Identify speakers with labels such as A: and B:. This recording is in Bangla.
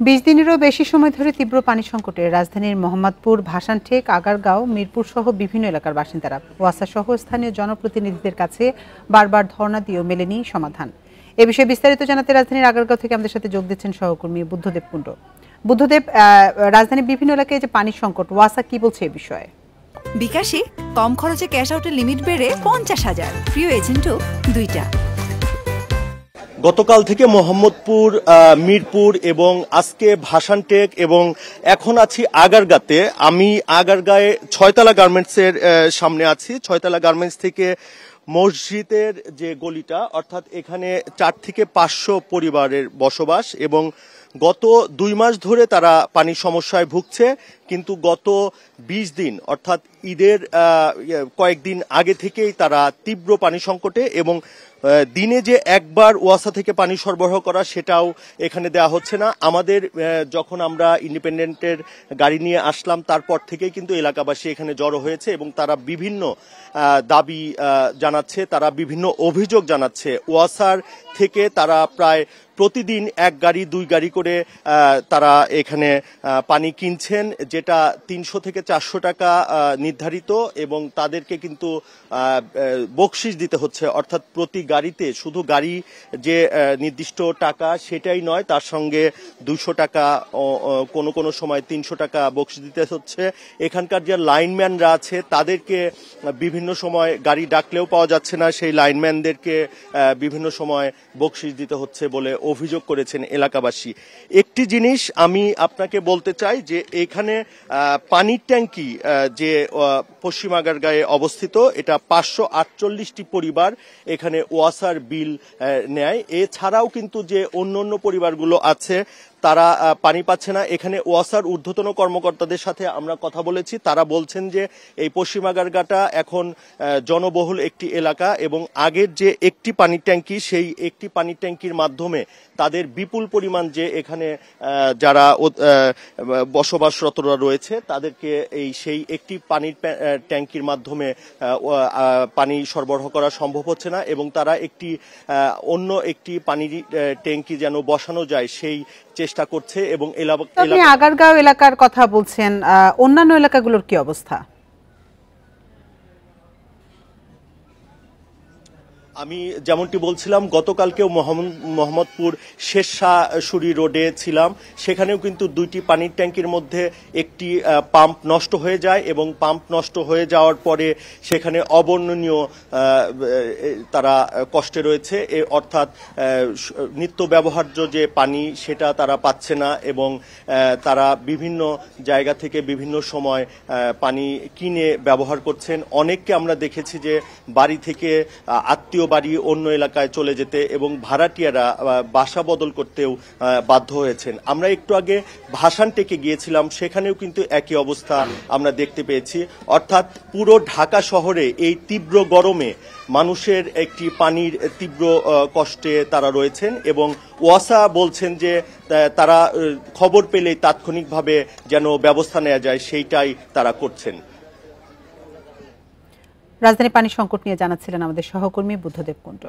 A: 20 দিনেরও বেশি সময় ধরে তীব্র পানি সংকটে রাজধানীর মোহাম্মদপুর, ভাসানটেক, আগারগাঁও, মিরপুর সহ বিভিন্ন এলাকার বাসিন্দারা ওয়াসা সহ স্থানীয় জনপ্রতিনিধিদের কাছে বারবার ধর্ণা দিয়েও মেলেনি সমাধান। এ বিষয়ে বিস্তারিত জানাতে রাজধানীর আগারগাঁও থেকে আমাদের সাথে যোগ দিচ্ছেন সহকর্মী বুদ্ধদেব কুণ্ড। বুদ্ধদেব, রাজধানীর বিভিন্ন এলাকায় যে পানির সংকট, ওয়াসা কি বলছে এ বিষয়ে?
B: বিকাশে কম খরচে ক্যাশ আউটের লিমিট বেড়ে 50,000, প্রিয় এজেন্টও 2টা।
C: গতকাল থেকে মোহাম্মদপুর, মিরপুর এবং আজকে ভাসানটেক এবং এখন আছি আগারগাঁতে। আমি আগারগাঁয়ে ছয়তলা গার্মেন্টসের সামনে আছি। ছয়তলা গার্মেন্টস থেকে মসজিদের যে গলিটা, অর্থাৎ এখানে 4 থেকে 500 পরিবারের বসবাস এবং গত 2 মাস ধরে তারা পানির সমস্যায় ভুগছে। কিন্তু গত 20 দিন অর্থাৎ ঈদের কয়েকদিন আগে থেকেই তারা তীব্র পানি সংকটে এবং দিনে যে একবার ওয়াসা থেকে পানি সরবরাহ করা সেটাও এখানে দেওয়া হচ্ছে না। আমাদের যখন আমরা ইন্ডিপেন্ডেন্টের গাড়ি নিয়ে আসলাম তারপর থেকেই কিন্তু এলাকাবাসী এখানে জড়ো হয়েছে এবং তারা বিভিন্ন দাবি জানাচ্ছে, তারা বিভিন্ন অভিযোগ জানাচ্ছে। ওয়াসার থেকে তারা প্রায় প্রতিদিন 1 গাড়ি 2 গাড়ি করে তারা এখানে পানি কিনছেন, যেটা 300 থেকে 400 টাকা নির্ধারিত এবং তাদেরকে কিন্তু বকশিশ দিতে হচ্ছে। অর্থাৎ প্রতি গাড়িতে শুধু গাড়ি যে নির্দিষ্ট টাকা সেটাই নয়, তার সঙ্গে 200 টাকা, কোনো সময় 300 টাকা বকশিশ দিতে হচ্ছে। এখানকার যে লাইনম্যানরা আছে তাদেরকে বিভিন্ন সময় গাড়ি ডাকলেও পাওয়া যাচ্ছে না, সেই লাইনম্যানদেরকে বিভিন্ন সময় বকশিশ দিতে হচ্ছে বলে অভিযোগ করেছেন এলাকাবাসী। একটি জিনিস আমি আপনাকে বলতে চাই যে এখানে পানির ট্যাঙ্কি যে পশ্চিম আগারগাঁয়ে অবস্থিত, এটা 548টি পরিবার এখানে ওয়াসার বিল নেয়। এছাড়াও কিন্তু যে অন্য পরিবারগুলো আছে তারা পানি পাচ্ছে না। এখানে ওয়াসার ঊর্ধ্বতন কর্মকর্তাদের সাথে আমরা কথা বলেছি, তারা বলছেন যে এই পশ্চিম আগারগাঁটা এখন জনবহুল একটি এলাকা এবং আগের যে একটি পানির ট্যাঙ্কি, সেই একটি পানির ট্যাঙ্কির মাধ্যমে তাদের বিপুল পরিমাণ যে এখানে যারা বসবাসরতরা রয়েছে তাদেরকে সেই একটি পানির ট্যাঙ্কির মাধ্যমে পানি সরবরাহ করা সম্ভব হচ্ছে না এবং তারা অন্য একটি পানির ট্যাঙ্কি যেন বসানো যায় সেই চেষ্টা করছে। এবং
A: আপনি আগারগাঁও এলাকার কথা বলছেন, অন্যান্য এলাকাগুলোর কি অবস্থা?
C: আমি যেমনটি বলছিলাম, গতকালকেও মোহাম্মদপুর শেরশাহ রোডে ছিলাম, সেখানেও কিন্তু 2টি পানির ট্যাঙ্কির মধ্যে একটি পাম্প নষ্ট হয়ে যায় এবং পাম্প নষ্ট হয়ে যাওয়ার পরে সেখানে অবর্ণনীয় তারা কষ্টে রয়েছে। অর্থাৎ নিত্য ব্যবহার্য যে পানি সেটা তারা পাচ্ছে না এবং তারা বিভিন্ন জায়গা থেকে বিভিন্ন সময় পানি কিনে ব্যবহার করছেন। অনেককে আমরা দেখেছি যে বাড়ি থেকে আত্মীয় বাড়ি অন্য এলাকায় চলে যেতে এবং ভাড়াটিয়ারা বাসা বদল করতেও বাধ্য হয়েছেন। আমরা একটু আগে ভাসানটেকে গিয়েছিলাম, সেখানেও কিন্তু একই অবস্থা আমরা দেখতে পেয়েছি। অর্থাৎ পুরো ঢাকা শহরে এই তীব্র গরমে মানুষের একটি পানির তীব্র কষ্টে তারা রয়েছেন এবং ওয়াসা বলছেন যে তারা খবর পেলেই তাৎক্ষণিকভাবে যেন ব্যবস্থা নেওয়া যায় সেইটাই তারা করছেন।
A: রাজধানী পানি সংকট নিয়ে জানাচ্ছিলেন আমাদের সহকর্মী বুদ্ধদেব কুণ্ড।